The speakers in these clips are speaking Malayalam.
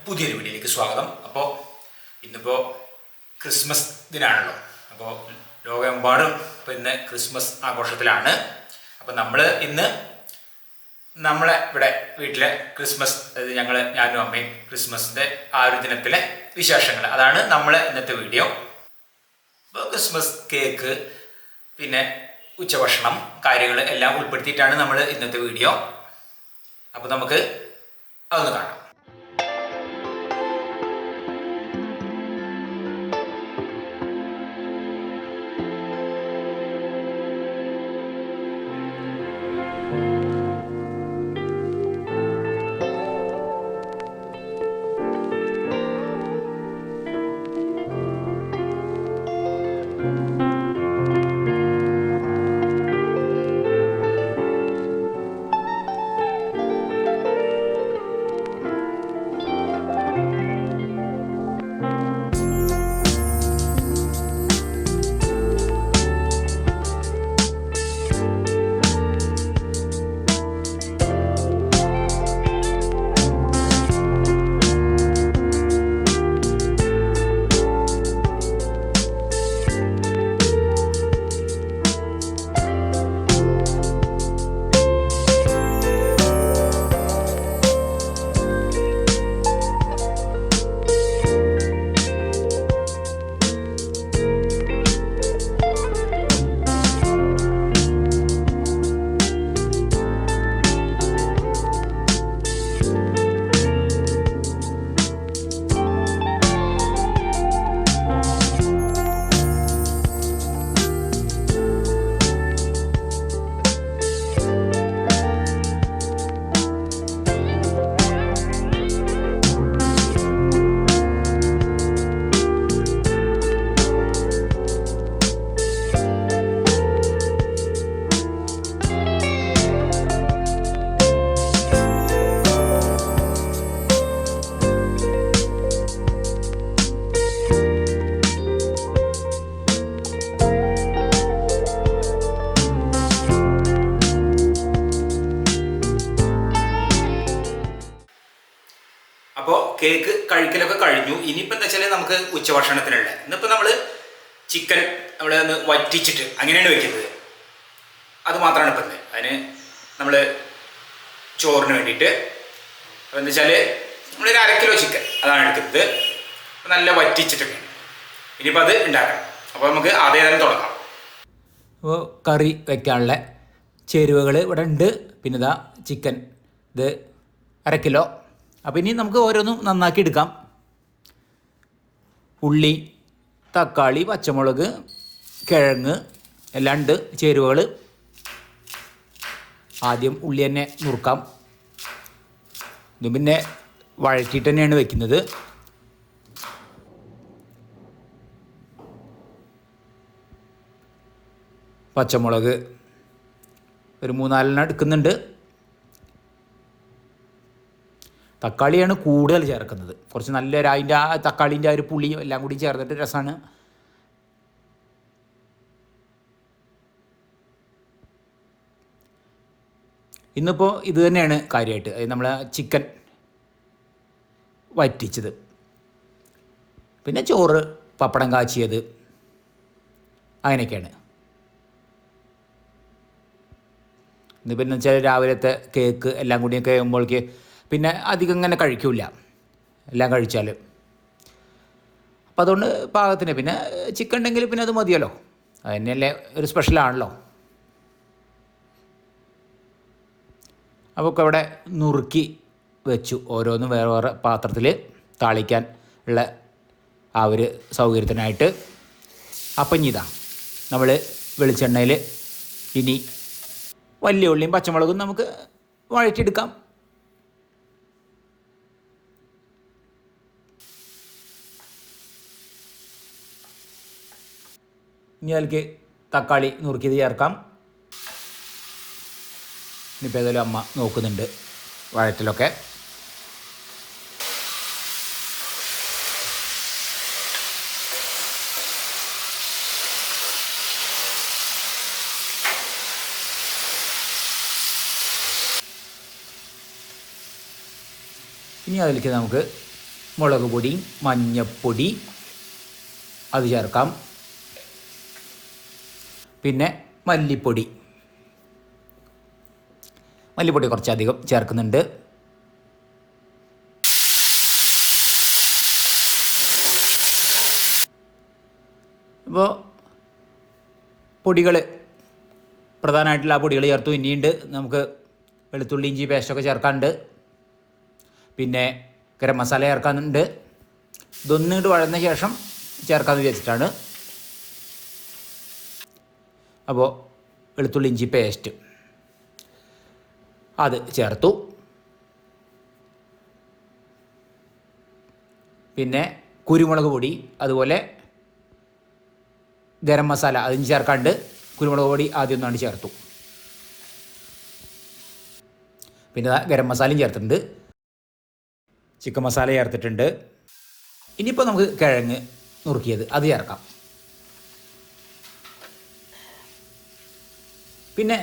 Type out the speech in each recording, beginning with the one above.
പുതിയൊരു വീഡിയോയിലേക്ക് സ്വാഗതം. അപ്പോൾ ഇന്നിപ്പോൾ ക്രിസ്മസ് ദിനമാണല്ലോ. അപ്പോൾ ലോകമെമ്പാടും ഇപ്പോൾ ഇന്ന് ക്രിസ്മസ് ആഘോഷത്തിലാണ്. അപ്പോൾ നമ്മൾ ഇന്ന് നമ്മളെ ഇവിടെ വീട്ടിലെ ക്രിസ്മസ്, അതായത് ഞാനും അമ്മയും ക്രിസ്മസിൻ്റെ ആ ഒരു ദിനത്തിലെ വിശേഷങ്ങൾ, അതാണ് നമ്മളെ ഇന്നത്തെ വീഡിയോ. അപ്പോൾ ക്രിസ്മസ് കേക്ക്, പിന്നെ ഉച്ചഭക്ഷണം, കാര്യങ്ങൾ എല്ലാം ഉൾപ്പെടുത്തിയിട്ടാണ് നമ്മൾ ഇന്നത്തെ വീഡിയോ. അപ്പോൾ നമുക്ക് അതൊന്ന് കാണാം. അപ്പോൾ കേക്ക് കഴിക്കലൊക്കെ കഴിഞ്ഞു. ഇനിയിപ്പോൾ എന്താ വെച്ചാൽ നമുക്ക് ഉച്ചഭക്ഷണത്തിനുള്ള, ഇന്നിപ്പോൾ നമ്മൾ ചിക്കൻ ഒന്ന് വറ്റിച്ചിട്ട് അങ്ങനെയാണ് വെക്കുന്നത്. അത് മാത്രമാണ് ഇപ്പം ഇന്ന്. അതിന് നമ്മൾ ചോറിന് വേണ്ടിയിട്ട് അപ്പോൾ എന്താ വെച്ചാൽ നമ്മളൊരു 1/2 കിലോ ചിക്കൻ അതാണ് എടുക്കുന്നത്. നല്ല വറ്റിച്ചിട്ടൊക്കെയാണ്. ഇനിയിപ്പോൾ അത് ഉണ്ടാക്കണം. അപ്പോൾ നമുക്ക് അതേ തന്നെ തുടങ്ങാം. അപ്പോൾ കറി വയ്ക്കാനുള്ള ചേരുവകൾ ഇവിടെ ഉണ്ട്. പിന്നെ ഇതാ ചിക്കൻ, ഇത് 1/2 കിലോ. അപ്പോൾ ഇനി നമുക്ക് ഓരോന്നും നന്നാക്കി എടുക്കാം. ഉള്ളി, തക്കാളി, പച്ചമുളക്, കിഴങ്ങ് എല്ലാം ഉണ്ട് ചേരുവകൾ. ആദ്യം ഉള്ളി തന്നെ നുറുക്കാം. ഇത് പിന്നെ വഴറ്റിയിട്ട് തന്നെയാണ് വെക്കുന്നത്. പച്ചമുളക് ഒരു 3-4 എടുക്കുന്നുണ്ട്. തക്കാളിയാണ് കൂടുതൽ ചേർക്കുന്നത്. കുറച്ച് നല്ലൊരു അതിൻ്റെ ആ തക്കാളീൻ്റെ ആ ഒരു പുളിയും എല്ലാം കൂടി ചേർന്നിട്ട് രസമാണ്. ഇന്നിപ്പോൾ ഇത് തന്നെയാണ് കാര്യമായിട്ട്. അത് നമ്മൾ ചിക്കൻ വറ്റിച്ചത്, പിന്നെ ചോറ്, പപ്പടം കാച്ചിയത്, അങ്ങനെയൊക്കെയാണ്. ഇന്നിപ്പോൾ എന്ന് വെച്ചാൽ രാവിലത്തെ കേക്ക് എല്ലാം കൂടിയൊക്കെ ആകുമ്പോഴേക്ക് പിന്നെ അധികം ഇങ്ങനെ കഴിക്കില്ല, എല്ലാം കഴിച്ചാൽ. അപ്പം അതുകൊണ്ട് പാകത്തിന്, പിന്നെ ചിക്കൻ ഉണ്ടെങ്കിൽ പിന്നെ അത് മതിയല്ലോ. അത് തന്നെയല്ലേ ഒരു സ്പെഷ്യലാണല്ലോ. അപ്പോൾ ഒക്കെ ഇവിടെ നുറുക്കി വെച്ചു, ഓരോന്നും വേറെ വേറെ പാത്രത്തിൽ താളിക്കാൻ ഉള്ള ആ ഒരു സൗകര്യത്തിനായിട്ട്. അപ്പം ഇനി ഇതാ നമ്മൾ വെളിച്ചെണ്ണയിൽ ഇനി വലിയ ഉള്ളിയും പച്ചമുളകും നമുക്ക് വഴറ്റിയെടുക്കാം. ഇനി അതിലേക്ക് തക്കാളി നുറുക്കിയത് ചേർക്കാം. ഇനിയിപ്പോൾ ഏതായാലും അമ്മ നോക്കുന്നുണ്ട് വഴറ്റിലൊക്കെ. ഇനി അതിലേക്ക് നമുക്ക് മുളക് പൊടി, മഞ്ഞൾപ്പൊടി അത് ചേർക്കാം. പിന്നെ മല്ലിപ്പൊടി കുറച്ചധികം ചേർക്കുന്നുണ്ട്. അപ്പോൾ പൊടികൾ പ്രധാനമായിട്ടുള്ള ആ പൊടികൾ ചേർത്തു. ഇനിയുണ്ട് നമുക്ക് വെളുത്തുള്ളി ഇഞ്ചി പേസ്റ്റൊക്കെ ചേർക്കാനുണ്ട്. പിന്നെ ഗരം മസാല ചേർക്കാനുണ്ട്. ഇതൊന്നിട്ട് വഴന്ന ശേഷം ചേർക്കാമെന്ന് വിചാരിച്ചിട്ടാണ്. അപ്പോൾ വെളുത്തുള്ളി ഇഞ്ചി പേസ്റ്റ് അത് ചേർത്തു. പിന്നെ കുരുമുളക് പൊടി, അതുപോലെ ഗരം മസാല അതും ചേർക്കാണ്ട്. കുരുമുളക് പൊടി ആദ്യം ഒന്നാണ്ട് ചേർത്തു. പിന്നെ ഗരം മസാലയും ചേർത്തിട്ടുണ്ട്. ചിക്കൻ മസാല ചേർത്തിട്ടുണ്ട്. ഇനിയിപ്പോൾ നമുക്ക് കിഴങ്ങ് നുറുക്കിയത് അത് ചേർക്കാം. പിന്നെ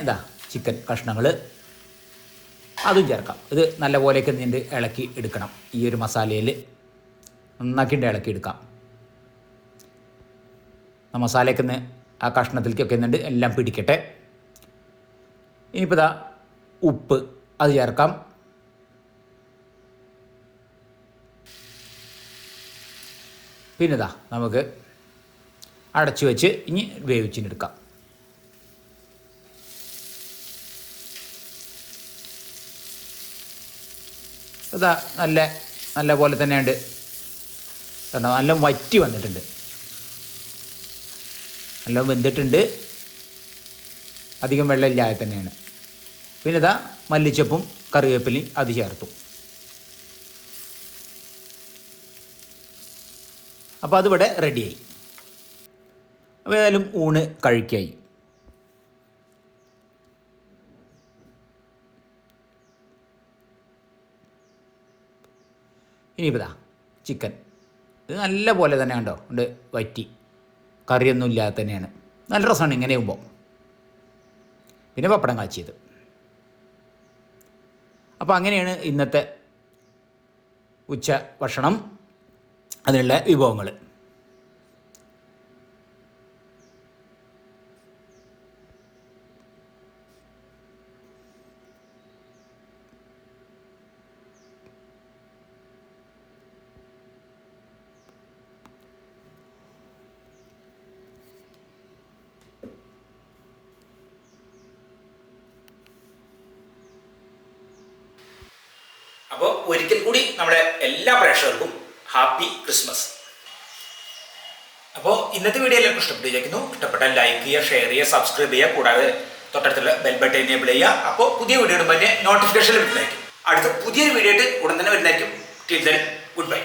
ചിക്കൻ കഷ്ണങ്ങൾ അതും ചേർക്കാം. ഇത് നല്ലപോലെയൊക്കെ നീണ്ട് ഇളക്കി എടുക്കണം. ഈ ഒരു മസാലയിൽ നന്നാക്കിയിട്ട് ഇളക്കി എടുക്കാം. ആ മസാലയൊക്കെ ഒന്ന് ആ കഷ്ണത്തിലേക്കൊക്കെ എന്നുണ്ട് എല്ലാം പിടിക്കട്ടെ. ഇനിയിപ്പോൾ ഉപ്പ് അത് ചേർക്കാം. പിന്നെ നമുക്ക് അടച്ചു വെച്ച് ഇനി വേവിച്ചിനെടുക്കാം. നല്ല പോലെ തന്നെയുണ്ട്. കണ്ടോ, നല്ല വറ്റി വന്നിട്ടുണ്ട്, നല്ല വെന്തിട്ടുണ്ട്. അധികം വെള്ളമില്ലാതെ തന്നെയാണ്. പിന്നെ മല്ലിച്ചപ്പും കറിവേപ്പിലയും അത് ചേർത്തു. അപ്പോൾ അതിവിടെ റെഡിയായി. അപ്പോൾ ഏതായാലും ഊണ് കഴിക്കായി. ഇനിയിപ്പോൾ ചിക്കൻ ഇത് നല്ല പോലെ തന്നെ കണ്ടോ ഉണ്ട് വറ്റി, കറിയൊന്നും ഇല്ലാതെ തന്നെയാണ്. നല്ല രസമാണ് ഇങ്ങനെ ആകുമ്പോൾ. പിന്നെ പപ്പടം കാച്ചിയത്. അപ്പോൾ അങ്ങനെയാണ് ഇന്നത്തെ ഉച്ച ഭക്ഷണം, അതിനുള്ള വിഭവങ്ങൾ. അപ്പോൾ ഒരിക്കൽ കൂടി നമ്മുടെ എല്ലാ പ്രേക്ഷകർക്കും ഹാപ്പി ക്രിസ്മസ്. അപ്പോൾ ഇന്നത്തെ വീഡിയോ എല്ലാവർക്കും ഇഷ്ടപ്പെട്ടു വിചാരിക്കുന്നു. ഇഷ്ടപ്പെട്ടാൽ ലൈക്ക് ചെയ്യുക, ഷെയർ ചെയ്യുക, സബ്സ്ക്രൈബ് ചെയ്യുക, കൂടാതെ തൊട്ടടുത്തുള്ള ബെൽ ബട്ടൺ എനേബിൾ ചെയ്യുക. അപ്പോൾ പുതിയ വീഡിയോ ഇടുമ്പോൾ തന്നെ നോട്ടിഫിക്കേഷൻ വരുന്നതായിരിക്കും. അടുത്ത പുതിയൊരു വീഡിയോ ആയിട്ട് ഉടൻ തന്നെ വരുന്നതായിരിക്കും. Till then, good bye.